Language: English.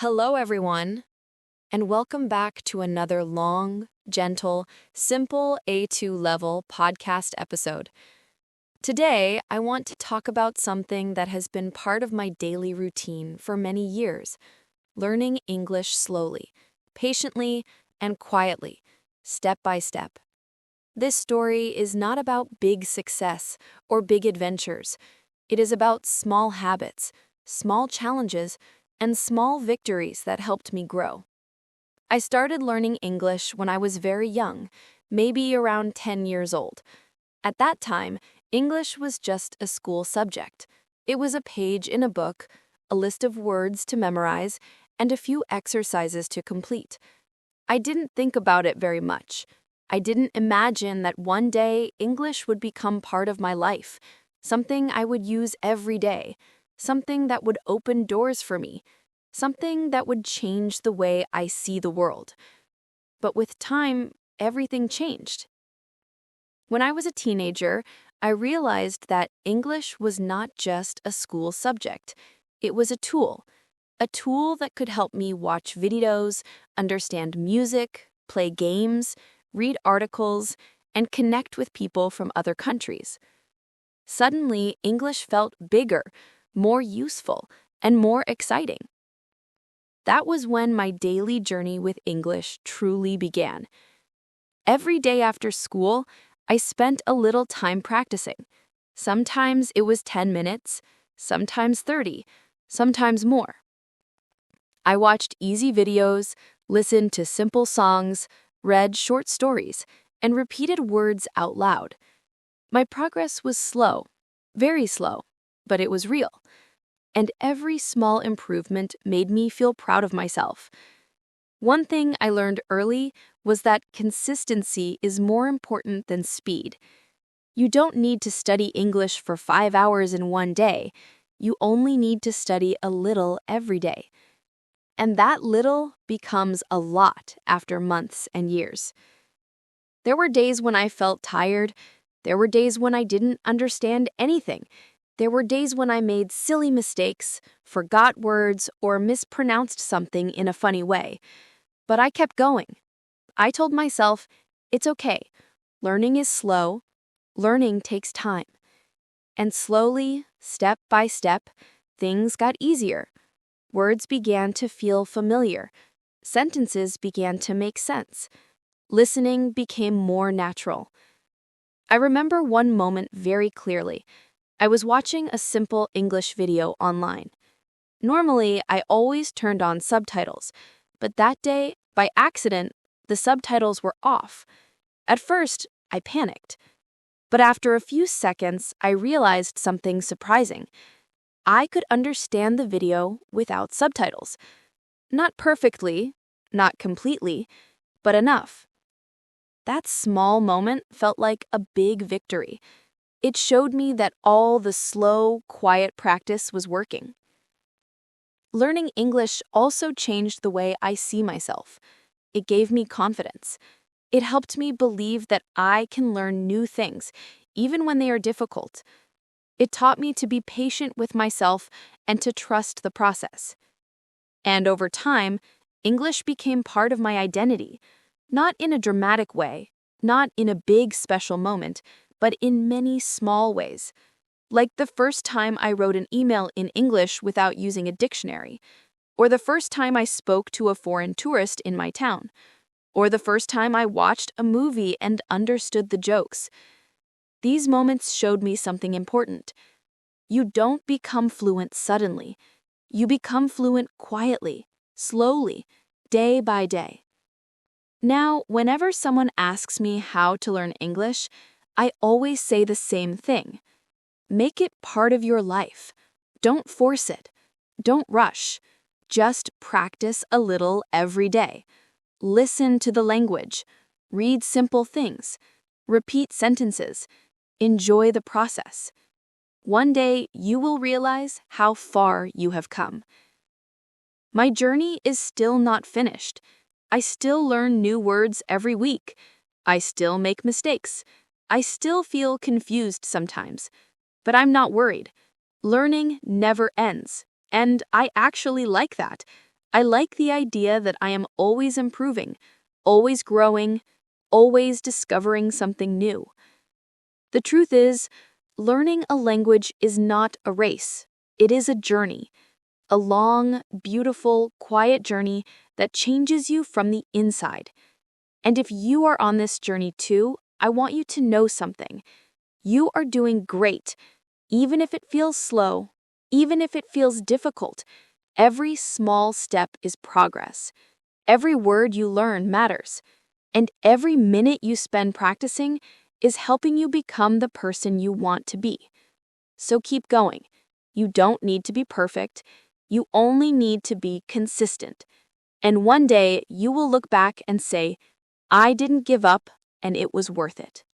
Hello, everyone, and welcome back to another long, gentle, simple A2 level podcast episode. Today, I want to talk about something that has been part of my daily routine for many years: learning English slowly, patiently, and quietly, step by step. This story is not about big success or big adventures. It is about small habits, small challenges, and small victories that helped me grow. I started learning English when I was very young, maybe around 10 years old. At that time, English was just a school subject. It was a page in a book, a list of words to memorize, and a few exercises to complete. I didn't think about it very much. I didn't imagine that one day English would become part of my life, something I would use every day, something that would open doors for me, something that would change the way I see the world. But with time, everything changed. When I was a teenager, I realized that English was not just a school subject. It was a tool that could help me watch videos, understand music, play games, read articles, and connect with people from other countries. Suddenly, English felt bigger, more useful, and more exciting. That was when my daily journey with English truly began. Every day after school, I spent a little time practicing. Sometimes it was 10 minutes, sometimes 30, sometimes more. I watched easy videos, listened to simple songs, read short stories, and repeated words out loud. My progress was slow, very slow, but it was real. And every small improvement made me feel proud of myself. One thing I learned early was that consistency is more important than speed. You don't need to study English for 5 hours in one day. You only need to study a little every day. And that little becomes a lot after months and years. There were days when I felt tired. There were days when I didn't understand anything. There were days when I made silly mistakes, forgot words, or mispronounced something in a funny way. But I kept going. I told myself, it's okay. Learning is slow. Learning takes time. And slowly, step by step, things got easier. Words began to feel familiar. Sentences began to make sense. Listening became more natural. I remember one moment very clearly. I was watching a simple English video online. Normally, I always turned on subtitles, but that day, by accident, the subtitles were off. At first, I panicked. But after a few seconds, I realized something surprising. I could understand the video without subtitles. Not perfectly, not completely, but enough. That small moment felt like a big victory. It showed me that all the slow, quiet practice was working. Learning English also changed the way I see myself. It gave me confidence. It helped me believe that I can learn new things, even when they are difficult. It taught me to be patient with myself and to trust the process. And over time, English became part of my identity, not in a dramatic way, not in a big special moment, but in many small ways. Like the first time I wrote an email in English without using a dictionary, or the first time I spoke to a foreign tourist in my town, or the first time I watched a movie and understood the jokes. These moments showed me something important. You don't become fluent suddenly. You become fluent quietly, slowly, day by day. Now, whenever someone asks me how to learn English, I always say the same thing. Make it part of your life. Don't force it. Don't rush. Just practice a little every day. Listen to the language. Read simple things. Repeat sentences. Enjoy the process. One day, you will realize how far you have come. My journey is still not finished. I still learn new words every week. I still make mistakes. I still feel confused sometimes. But I'm not worried. Learning never ends. And I actually like that. I like the idea that I am always improving, always growing, always discovering something new. The truth is, learning a language is not a race. It is a journey. A long, beautiful, quiet journey that changes you from the inside. And if you are on this journey too, I want you to know something. You are doing great. Even if it feels slow, even if it feels difficult, every small step is progress. Every word you learn matters. And every minute you spend practicing is helping you become the person you want to be. So keep going. You don't need to be perfect. You only need to be consistent. And one day you will look back and say, I didn't give up and it was worth it.